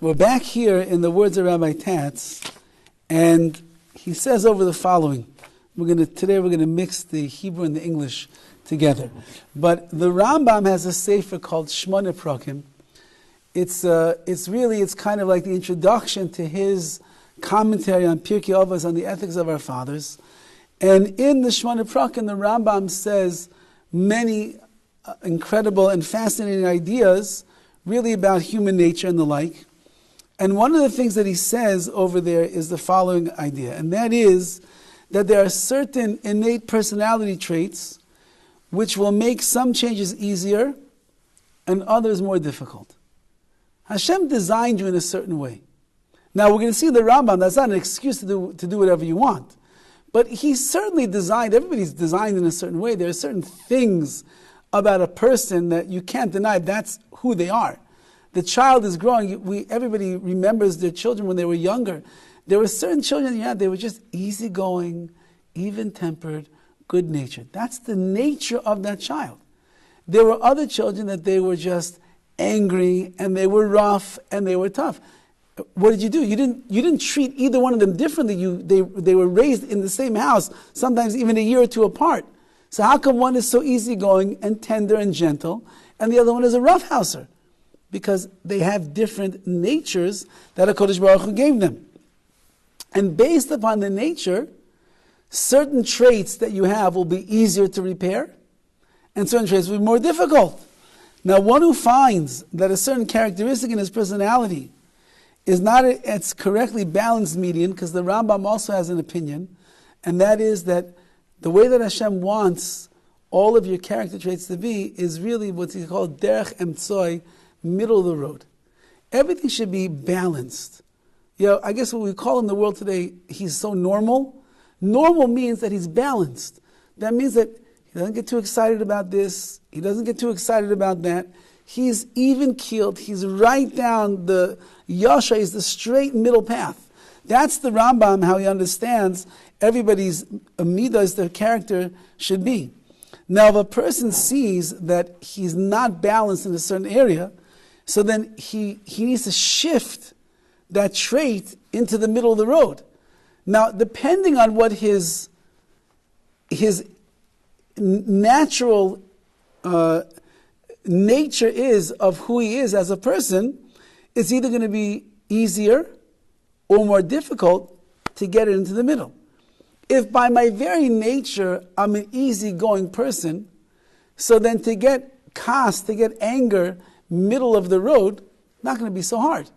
We're back here in the words of Rabbi Tatz, and he says over the following. Today we're going to mix the Hebrew and the English together. But the Rambam has a sefer called Shmona Prakim. It's kind of like the introduction to his commentary on Pirkei Avos, on the ethics of our fathers. And in the Shmona Prakim, the Rambam says many incredible and fascinating ideas, really about human nature and the like. And one of the things that he says over there is the following idea, and that is that there are certain innate personality traits which will make some changes easier and others more difficult. Hashem designed you in a certain way. Now we're going to see the Rambam, that's not an excuse to do whatever you want. But he certainly designed, everybody's designed in a certain way. There are certain things about a person that you can't deny, that's who they are. The child is growing, everybody remembers their children when they were younger. There were certain children, they were just easygoing, even-tempered, good-natured. That's the nature of that child. There were other children that they were just angry, and they were rough, and they were tough. What did you do? You didn't treat either one of them differently. They were raised in the same house, sometimes even a year or two apart. So how come one is so easygoing and tender and gentle, and the other one is a roughhouser? Because they have different natures that HaKadosh Baruch Hu gave them. And based upon the nature, certain traits that you have will be easier to repair, and certain traits will be more difficult. Now, one who finds that a certain characteristic in his personality is not its correctly balanced median, because the Rambam also has an opinion, and that is that the way that Hashem wants all of your character traits to be is really what's called derech emtsoi, middle of the road. Everything should be balanced. I guess what we call in the world today, he's so normal. Normal means that he's balanced. That means that he doesn't get too excited about this. He doesn't get too excited about that. He's even-keeled. He's right down the yasha, is the straight middle path. That's the Rambam, how he understands everybody's midas, their character should be. Now, if a person sees that he's not balanced in a certain area, so then he needs to shift that trait into the middle of the road. Now, depending on what his natural nature is of who he is as a person, it's either going to be easier or more difficult to get it into the middle. If by my very nature I'm an easygoing person, so then to get to get anger middle of the road, not going to be so hard.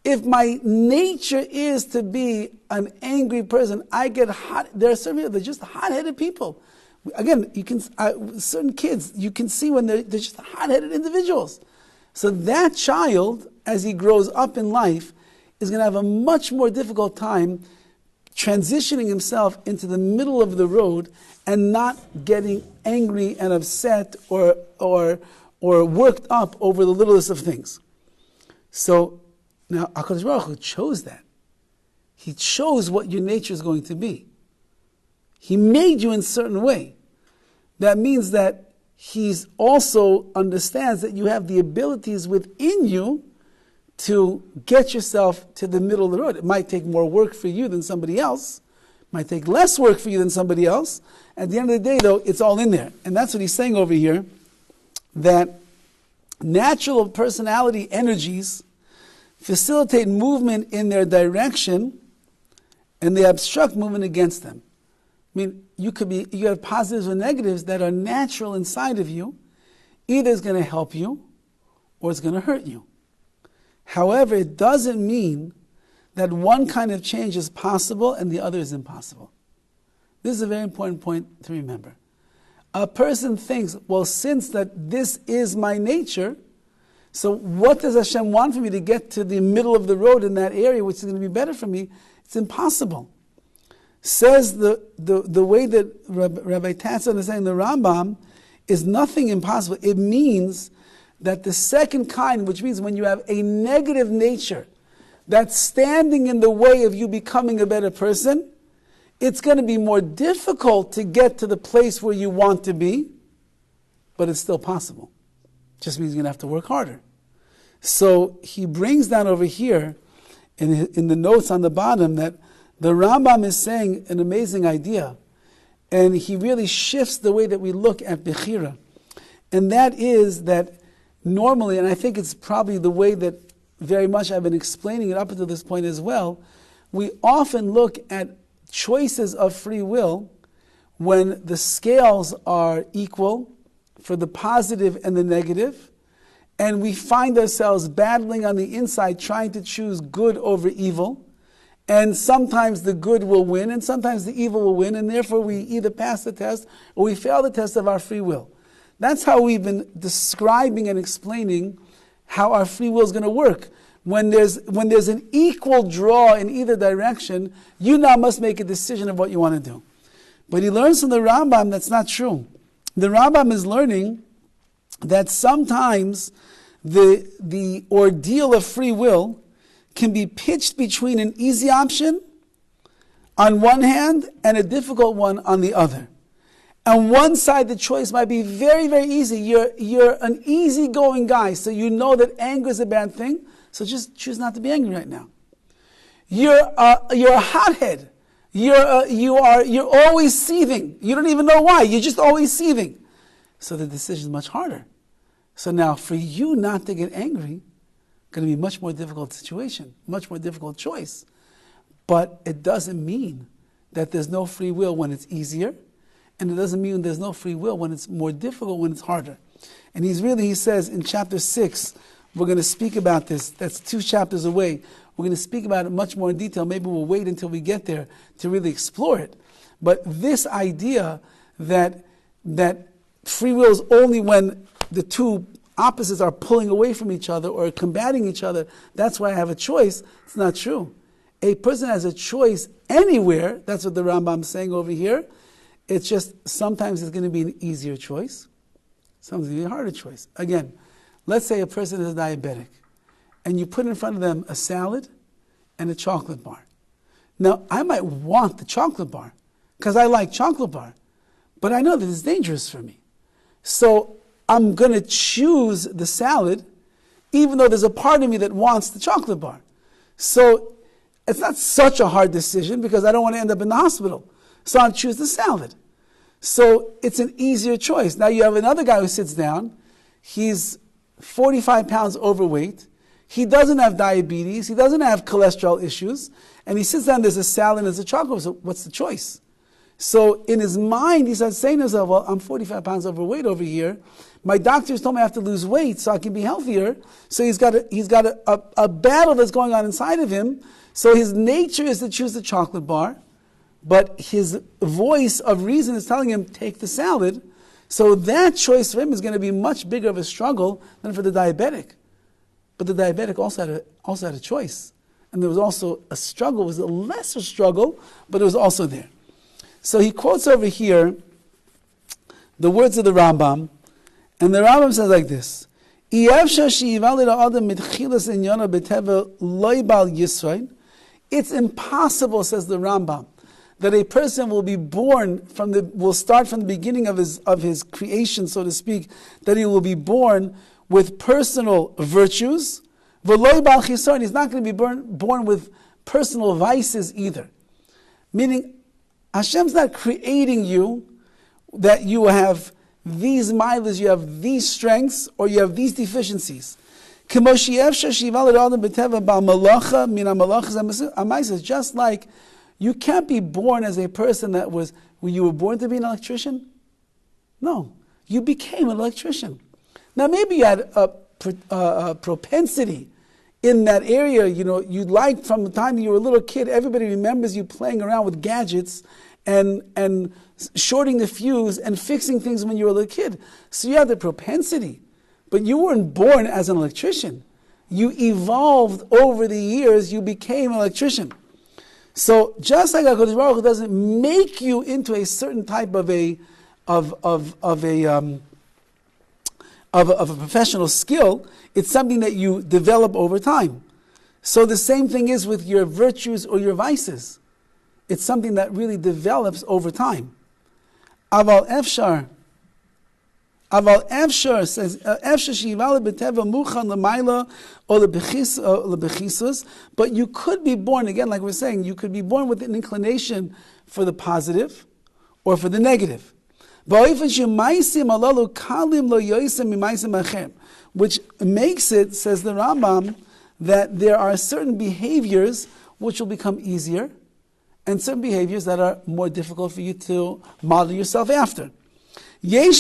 If my nature is to be an angry person, I get hot. There are certain people, they're just hot-headed people. Again, certain kids, you can see when they're just hot-headed individuals. So that child, as he grows up in life, is going to have a much more difficult time transitioning himself into the middle of the road and not getting angry and upset or worked up over the littlest of things. So now HaKadosh Baruch Hu chose that. He chose what your nature is going to be. He made you in a certain way. That means that He's also understands that you have the abilities within you to get yourself to the middle of the road. It might take more work for you than somebody else. It might take less work for you than somebody else. At the end of the day, though, it's all in there. And that's what he's saying over here, that natural personality energies facilitate movement in their direction, and they obstruct movement against them. I mean, you have positives or negatives that are natural inside of you. Either it's going to help you or it's going to hurt you. However, it doesn't mean that one kind of change is possible and the other is impossible. This is a very important point to remember. A person thinks, well, since that this is my nature, so what does Hashem want for me to get to the middle of the road in that area, which is going to be better for me? It's impossible. Says the way that Rabbi Tatz understands the Rambam is nothing impossible. It means that the second kind, which means when you have a negative nature that's standing in the way of you becoming a better person, it's going to be more difficult to get to the place where you want to be, but it's still possible. Just means you're going to have to work harder. So he brings down over here in the notes on the bottom that the Rambam is saying an amazing idea. And he really shifts the way that we look at Bechira. And that is that normally, and I think it's probably the way that very much I've been explaining it up until this point as well, we often look at choices of free will when the scales are equal for the positive and the negative, and we find ourselves battling on the inside trying to choose good over evil, and sometimes the good will win and sometimes the evil will win, and therefore we either pass the test or we fail the test of our free will. That's how we've been describing and explaining how our free will is going to work. When there's an equal draw in either direction, you now must make a decision of what you want to do. But he learns from the Rambam that's not true. The Rambam is learning that sometimes the ordeal of free will can be pitched between an easy option on one hand and a difficult one on the other. On one side, the choice might be very, very easy. You're an easygoing guy, so you know that anger is a bad thing, so just choose not to be angry right now. You're a hothead. You're always seething. You don't even know why. You're just always seething. So the decision is much harder. So now, for you not to get angry, going to be a much more difficult situation, much more difficult choice. But it doesn't mean that there's no free will when it's easier, and it doesn't mean there's no free will when it's more difficult, when it's harder. And he says in chapter 6, we're going to speak about this. That's 2 chapters away. We're going to speak about it much more in detail. Maybe we'll wait until we get there to really explore it. But this idea that free will is only when the two opposites are pulling away from each other or combating each other, that's why I have a choice, it's not true. A person has a choice anywhere, that's what the Rambam is saying over here. It's just sometimes it's going to be an easier choice, sometimes it's going to be a harder choice. Again, let's say a person is diabetic, and you put in front of them a salad and a chocolate bar. Now, I might want the chocolate bar, because I like chocolate bar, but I know that it's dangerous for me. So I'm going to choose the salad, even though there's a part of me that wants the chocolate bar. So it's not such a hard decision, because I don't want to end up in the hospital. So I'll choose the salad. So it's an easier choice. Now you have another guy who sits down. He's 45 pounds overweight. He doesn't have diabetes. He doesn't have cholesterol issues. And he sits down, there's a salad and there's a chocolate. So what's the choice? So in his mind, he starts saying to himself, well, I'm 45 pounds overweight over here. My doctors told me I have to lose weight so I can be healthier. So he's got a battle that's going on inside of him. So his nature is to choose the chocolate bar, but his voice of reason is telling him, take the salad. So that choice for him is going to be much bigger of a struggle than for the diabetic. But the diabetic also had a choice. And there was also a struggle. It was a lesser struggle, but it was also there. So he quotes over here the words of the Rambam, and the Rambam says like this: it's impossible, says the Rambam, that a person will be born will start from the beginning of his creation, so to speak, that he will be born with personal virtues. He's not going to be born with personal vices either. Meaning, Hashem's not creating you that you have these milas, you have these strengths, or you have these deficiencies. Just like you can't be born as a person when you were born to be an electrician. No, you became an electrician. Now maybe you had a propensity in that area, you like from the time you were a little kid, everybody remembers you playing around with gadgets and shorting the fuse and fixing things when you were a little kid. So you had the propensity, but you weren't born as an electrician. You evolved over the years, you became an electrician. So just like HaKadosh Baruch Hu doesn't make you into a certain type of a professional skill, it's something that you develop over time. So the same thing is with your virtues or your vices. It's something that really develops over time. Aval efshar Aval Efshar says, Efshar Shivala B'Teva Muchan L'Mayla or L'Bechisus, but you could be born, again, like we're saying, you could be born with an inclination for the positive or for the negative. Which makes it, says the Rambam, that there are certain behaviors which will become easier and certain behaviors that are more difficult for you to model yourself after. There are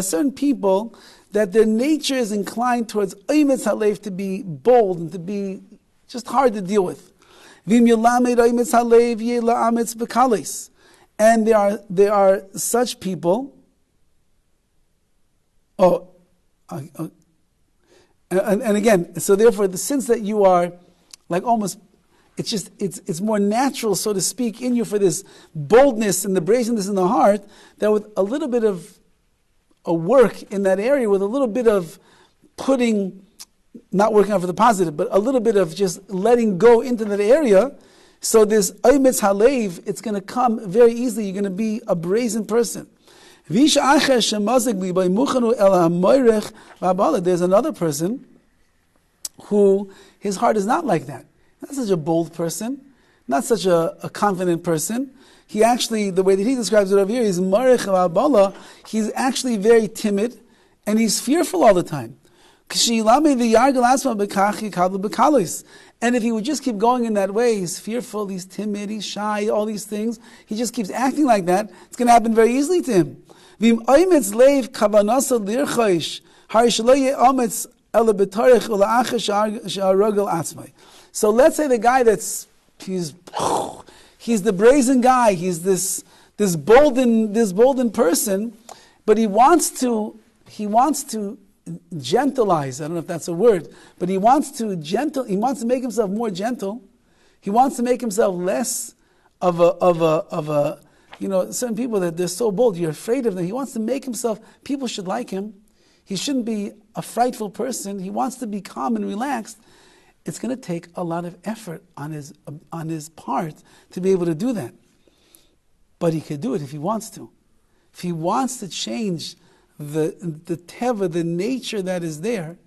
certain people that their nature is inclined towards oimetz halev, to be bold and to be just hard to deal with. And there are such people. And again, so therefore, since that you are like almost, it's more natural, so to speak, in you for this boldness and the brazenness in the heart, that with a little bit of a work in that area, with a little bit of not working out for the positive, but a little bit of just letting go into that area, so this oimetz halev, it's going to come very easily. You're going to be a brazen person. There's another person who his heart is not like that. Not such a bold person, not such a confident person. He actually, the way that he describes it over here, is marech al-bala. He's actually very timid and he's fearful all the time. And if he would just keep going in that way, he's fearful, he's timid, he's shy, all these things, he just keeps acting like that, it's going to happen very easily to him. So let's say the guy he's the brazen guy, he's this bolden person, but he wants to gentleize, I don't know if that's a word, but he wants to make himself more gentle. He wants to make himself less of a certain people that they're so bold, you're afraid of them. He wants to make himself, people should like him. He shouldn't be a frightful person. He wants to be calm and relaxed. It's going to take a lot of effort on his part to be able to do that. But he could do it if he wants to. If he wants to change the teva, the nature that is there,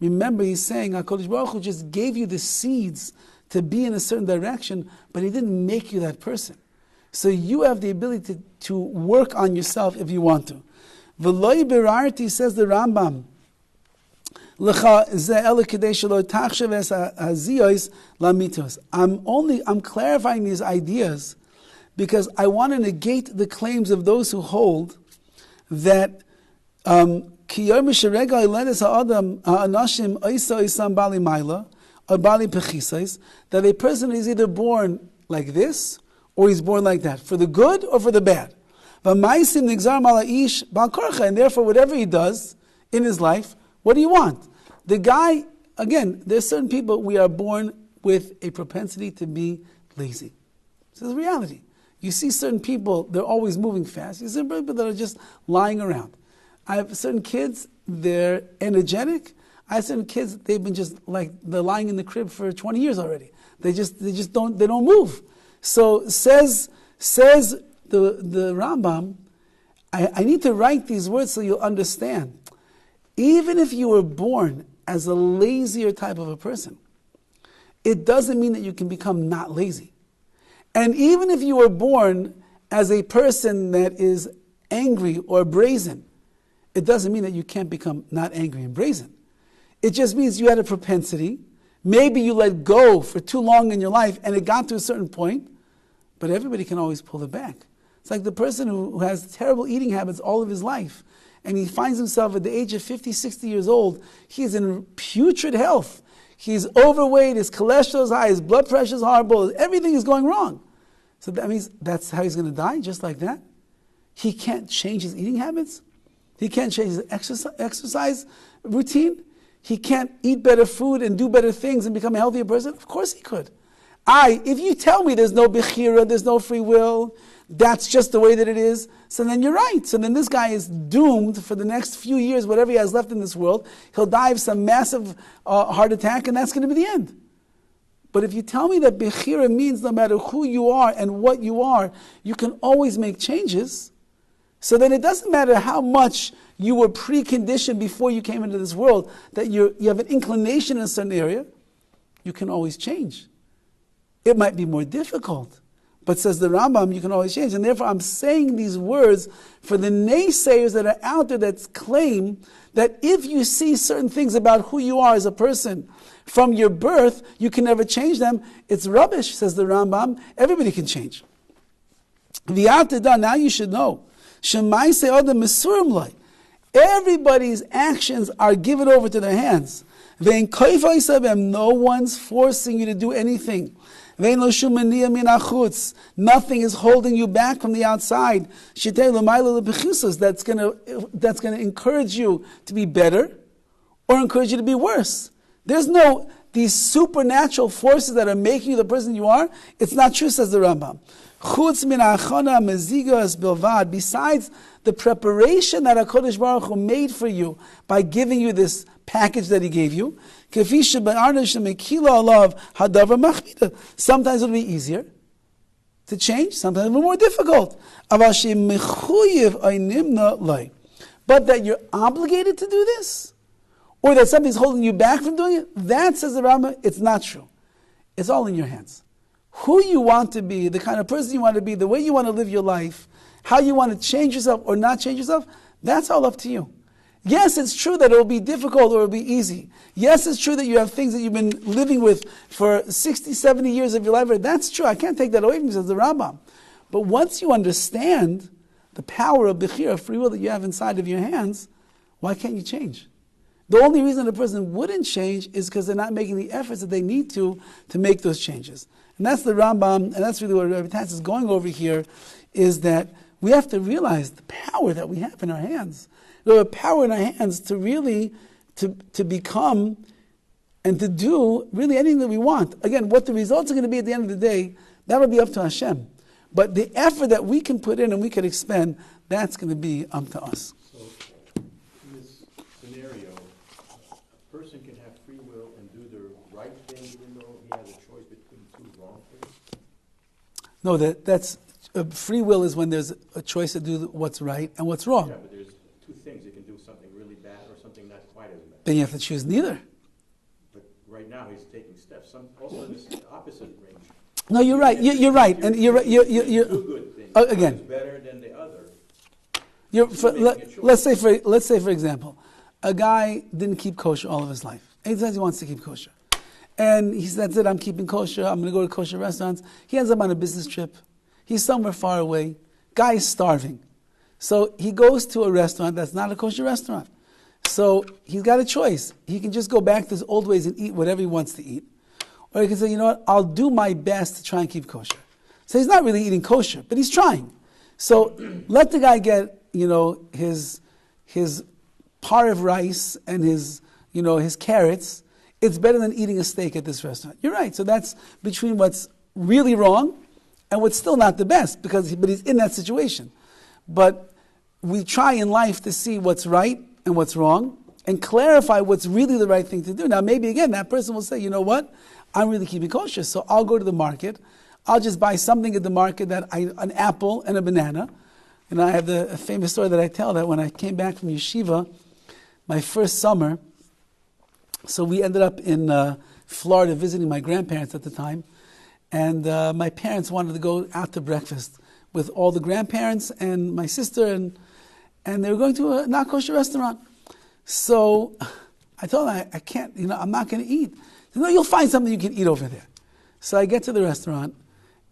remember he's saying HaKadosh Baruch Hu just gave you the seeds to be in a certain direction, but he didn't make you that person. So you have the ability to work on yourself if you want to. V'loi berarti, says the Rambam, I'm clarifying these ideas because I want to negate the claims of those who hold that that a person is either born like this or he's born like that, for the good or for the bad. And therefore, whatever he does in his life, what do you want? The guy, again, there's certain people, we are born with a propensity to be lazy. This is reality. You see certain people, they're always moving fast. You see people that are just lying around. I have certain kids, they're energetic. I have certain kids, they've been just like, they're lying in the crib for 20 years already. They don't move. So says the Rambam, I need to write these words so you'll understand. Even if you were born as a lazier type of a person, it doesn't mean that you can become not lazy. And even if you were born as a person that is angry or brazen, it doesn't mean that you can't become not angry and brazen. It just means you had a propensity. Maybe you let go for too long in your life and it got to a certain point, but everybody can always pull it back. It's like the person who has terrible eating habits all of his life, and he finds himself at the age of 50, 60 years old, he's in putrid health. He's overweight, his cholesterol is high, his blood pressure is horrible, everything is going wrong. So that means that's how he's going to die, just like that? He can't change his eating habits? He can't change his exercise routine? He can't eat better food and do better things and become a healthier person? Of course he could. If you tell me there's no Bechira, there's no free will, that's just the way that it is, so then you're right. So then this guy is doomed for the next few years, whatever he has left in this world. He'll die of some massive heart attack, and that's going to be the end. But if you tell me that Bechira means no matter who you are and what you are, you can always make changes, So then it doesn't matter how much you were preconditioned before you came into this world, that you have an inclination in a certain area, you can always change. It might be more difficult, but says the Rambam, you can always change. And therefore I'm saying these words for the naysayers that are out there that claim that if you see certain things about who you are as a person from your birth, you can never change them. It's rubbish, says the Rambam. Everybody can change. Now you should know. Everybody's actions are given over to their hands. No one's forcing you to do anything. Nothing is holding you back from the outside. That's going to encourage you to be better or encourage you to be worse. There's no these supernatural forces that are making you the person you are. It's not true, says the Rambam. Besides the preparation that HaKadosh Baruch Hu made for you by giving you this package that He gave you, sometimes it'll be easier to change, sometimes it'll be more difficult. But that you're obligated to do this, or that something's holding you back from doing it, that, says the Rambam, it's not true. It's all in your hands. Who you want to be, the kind of person you want to be, the way you want to live your life, how you want to change yourself or not change yourself, that's all up to you. Yes, it's true that it will be difficult or it will be easy. Yes, it's true that you have things that you've been living with for 60, 70 years of your life. That's true. I can't take that away from you, says the Rambam. But once you understand the power of Bechira, free will that you have inside of your hands, why can't you change? The only reason a person wouldn't change is because they're not making the efforts that they need to make those changes. And that's the Rambam, and that's really what Rabbi Tatz is going over here, is that we have to realize the power that we have in our hands. We have power in our hands to really, to become and to do really anything that we want. Again, what the results are going to be at the end of the day, that will be up to Hashem. But the effort that we can put in and we can expend, that's going to be up to us. So, in this scenario, a person can have free will and do the right thing even though he has a choice between two wrong things? No, that's free will is when there's a choice to do what's right and what's wrong. Yeah, but there's two things. You can do something really bad or something not quite as bad. Then you have to choose neither. But right now he's taking steps. Also in this opposite range. No, you're right. You're right, and you're right. You're two good things. Again. One is better than the other. Let's say for example, a guy didn't keep kosher all of his life. And he says he wants to keep kosher, and he says, "That's it. I'm keeping kosher. I'm going to go to kosher restaurants." He ends up on a business trip. He's somewhere far away. Guy is starving, so he goes to a restaurant that's not a kosher restaurant. So he's got a choice. He can just go back to his old ways and eat whatever he wants to eat. Or he can say, you know what, I'll do my best to try and keep kosher. So he's not really eating kosher, but he's trying. So let the guy get, his pot of rice and his carrots. It's better than eating a steak at this restaurant. You're right. So that's between what's really wrong and what's still not the best, but he's in that situation. But we try in life to see what's right and what's wrong and clarify what's really the right thing to do. Now, maybe again, that person will say, you know what? I'm really keeping kosher, so I'll go to the market. I'll just buy something at the market, an apple and a banana. And I have a famous story that I tell, that when I came back from yeshiva, my first summer, so we ended up in Florida visiting my grandparents at the time, and my parents wanted to go out to breakfast with all the grandparents and my sister, and they were going to a not kosher restaurant. So I told them, I can't, I'm not going to eat. No, you'll find something you can eat over there. So I get to the restaurant,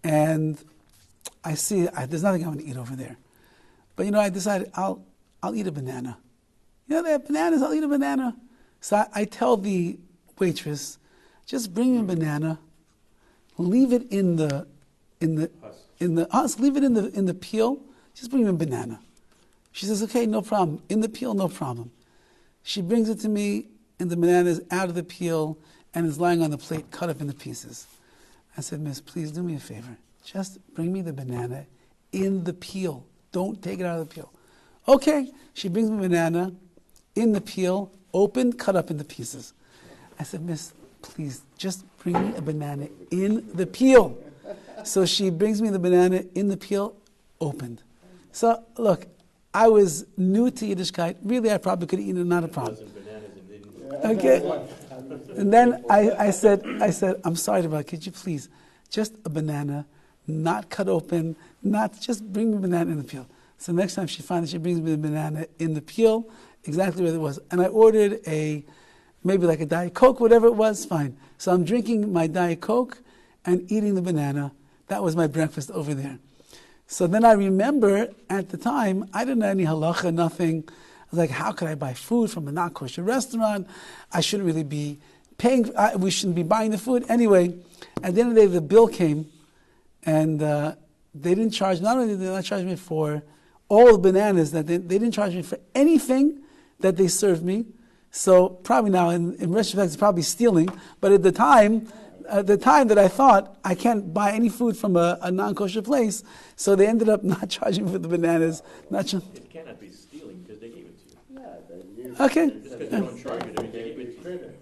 and I see there's nothing I'm going to eat over there. But I decided I'll eat a banana. They have bananas. I'll eat a banana. So I tell the waitress, just bring me a banana, leave it in the husk, leave it in the peel. Just bring me a banana. She says, okay, no problem. In the peel, no problem. She brings it to me, and the banana is out of the peel and is lying on the plate, cut up into pieces. I said, Miss, please do me a favor. Just bring me the banana in the peel. Don't take it out of the peel. Okay. She brings me a banana in the peel, open, cut up into pieces. I said, Miss, please, just bring me a banana in the peel. So she brings me the banana in the peel, opened. So, look, I was new to Yiddishkeit. Really, I probably could have eaten it, not a problem. Bananas and didn't. Okay. And then I said, I'm sorry, Rabbi, could you please, just a banana, not cut open, not just bring me a banana in the peel. So next time she finds, she brings me the banana in the peel, exactly where it was. And I ordered maybe like a Diet Coke, whatever it was, fine. So I'm drinking my Diet Coke and eating the banana. That was my breakfast over there. So then I remember at the time, I didn't know any halacha, nothing. I was like, how could I buy food from a not kosher restaurant? I shouldn't really be paying, we shouldn't be buying the food. Anyway, at the end of the day, the bill came, and they didn't charge, not only did they not charge me for all the bananas, that they didn't charge me for anything that they served me. So probably now, in retrospect, it's probably stealing. But at the time that I thought I can't buy any food from a non-kosher place, so they ended up not charging me for the bananas. It cannot be stealing because they gave it to you. Okay. Just because they don't charge you, they gave it to you.